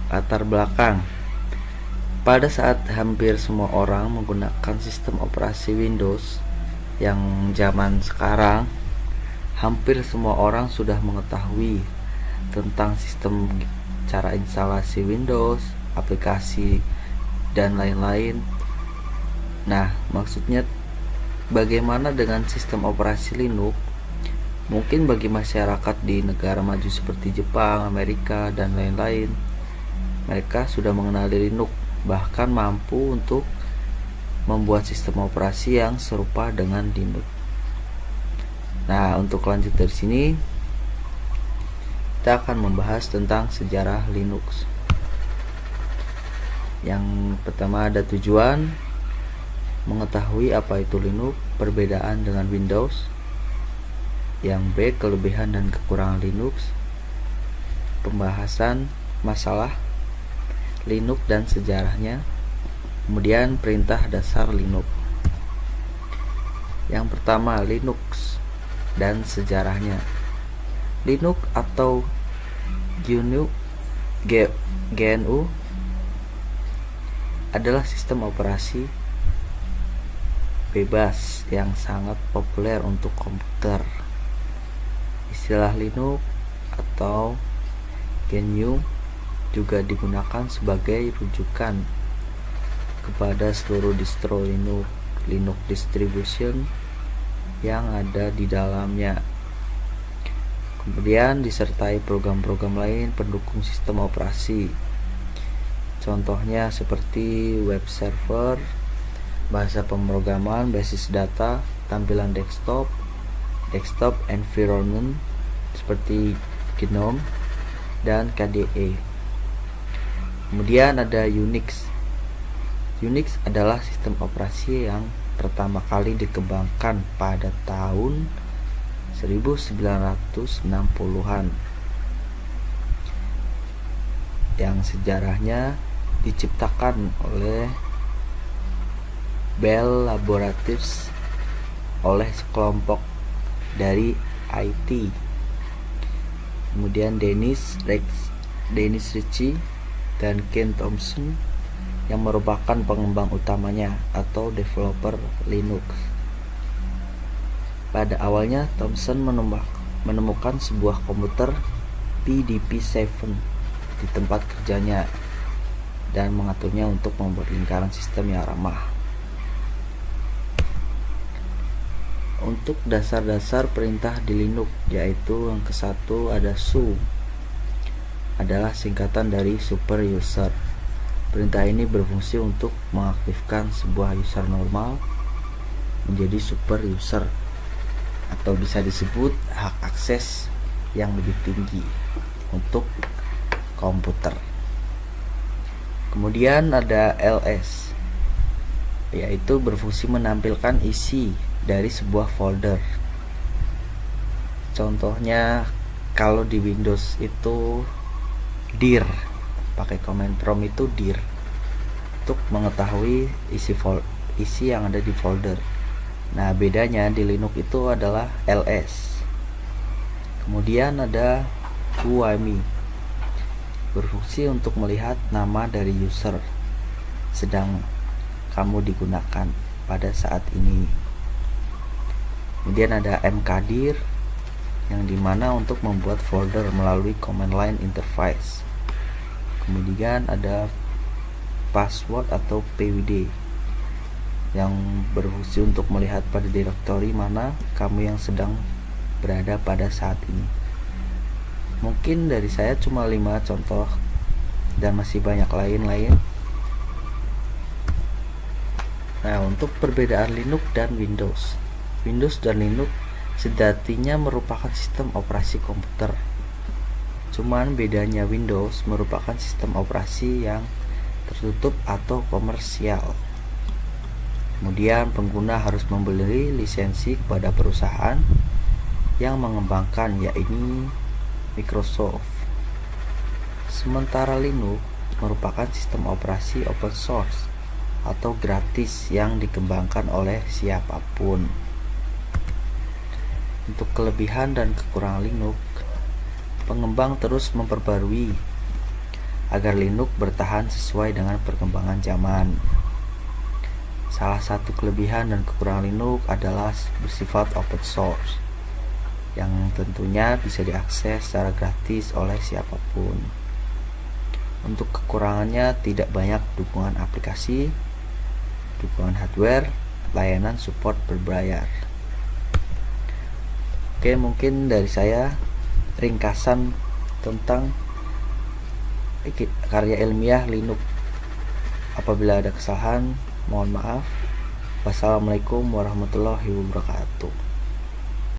Latar belakang. Pada saat hampir semua orang menggunakan sistem operasi Windows yang zaman sekarang, hampir semua orang sudah mengetahui tentang sistem, cara instalasi Windows, aplikasi, dan lain-lain. Nah, maksudnya bagaimana dengan sistem operasi Linux? Mungkin bagi masyarakat di negara maju seperti Jepang, Amerika, dan lain-lain, mereka sudah mengenali Linux, bahkan mampu untuk membuat sistem operasi yang serupa dengan Linux. Nah, untuk lanjut dari sini, kita akan membahas tentang sejarah Linux. Yang pertama ada tujuan, mengetahui apa itu Linux, perbedaan dengan Windows. Yang B, kelebihan dan kekurangan Linux, pembahasan masalah Linux dan sejarahnya, kemudian perintah dasar Linux. Yang pertama, Linux dan sejarahnya. Linux atau GNU adalah sistem operasi bebas yang sangat populer untuk komputer. Istilah Linux atau GNU juga digunakan sebagai rujukan kepada seluruh distro Linux distribution yang ada di dalamnya. Kemudian disertai program-program lain pendukung sistem operasi. Contohnya seperti web server, bahasa pemrograman, basis data, tampilan desktop environment seperti GNOME dan KDE. Kemudian ada Unix. Unix adalah sistem operasi yang pertama kali dikembangkan pada tahun 1960-an, yang sejarahnya diciptakan oleh Bell Laboratories oleh sekelompok dari IT. Kemudian Dennis Ritchie dan Ken Thompson yang merupakan pengembang utamanya atau developer Linux. Pada awalnya Thompson menemukan sebuah komputer PDP-7 di tempat kerjanya dan mengaturnya untuk membuat lingkaran sistem yang ramah. Untuk dasar-dasar perintah di Linux, yaitu yang ke-1 ada su, adalah singkatan dari super user. Perintah ini berfungsi untuk mengaktifkan sebuah user normal menjadi super user, atau bisa disebut hak akses yang lebih tinggi untuk komputer. Kemudian ada ls, yaitu berfungsi menampilkan isi dari sebuah folder. Contohnya kalau di Windows itu dir, pakai command prompt itu dir untuk mengetahui isi yang ada di folder. Nah, bedanya di Linux itu adalah ls. Kemudian ada whoami, berfungsi untuk melihat nama dari user sedang kamu digunakan pada saat ini. Kemudian ada mkdir, yang dimana untuk membuat folder melalui command line interface. Kemudian ada password atau pwd, yang berfungsi untuk melihat pada direktori mana kamu yang sedang berada pada saat ini. Mungkin dari saya cuma 5 contoh dan masih banyak lain-lain. Nah, untuk perbedaan Linux dan Windows dan Linux sejatinya merupakan sistem operasi komputer. Cuman bedanya Windows merupakan sistem operasi yang tertutup atau komersial. Kemudian pengguna harus membeli lisensi kepada perusahaan yang mengembangkan, yaitu Microsoft. Sementara Linux merupakan sistem operasi open source atau gratis yang dikembangkan oleh siapapun. Untuk kelebihan dan kekurangan Linux, pengembang terus memperbarui agar Linux bertahan sesuai dengan perkembangan zaman. Salah satu kelebihan dan kekurangan Linux adalah bersifat open source, yang tentunya bisa diakses secara gratis oleh siapapun. Untuk kekurangannya, tidak banyak dukungan aplikasi, dukungan hardware, layanan support berbayar. Oke, mungkin dari saya ringkasan tentang karya ilmiah Linux. Apabila ada kesalahan, mohon maaf. Wassalamualaikum warahmatullahi wabarakatuh.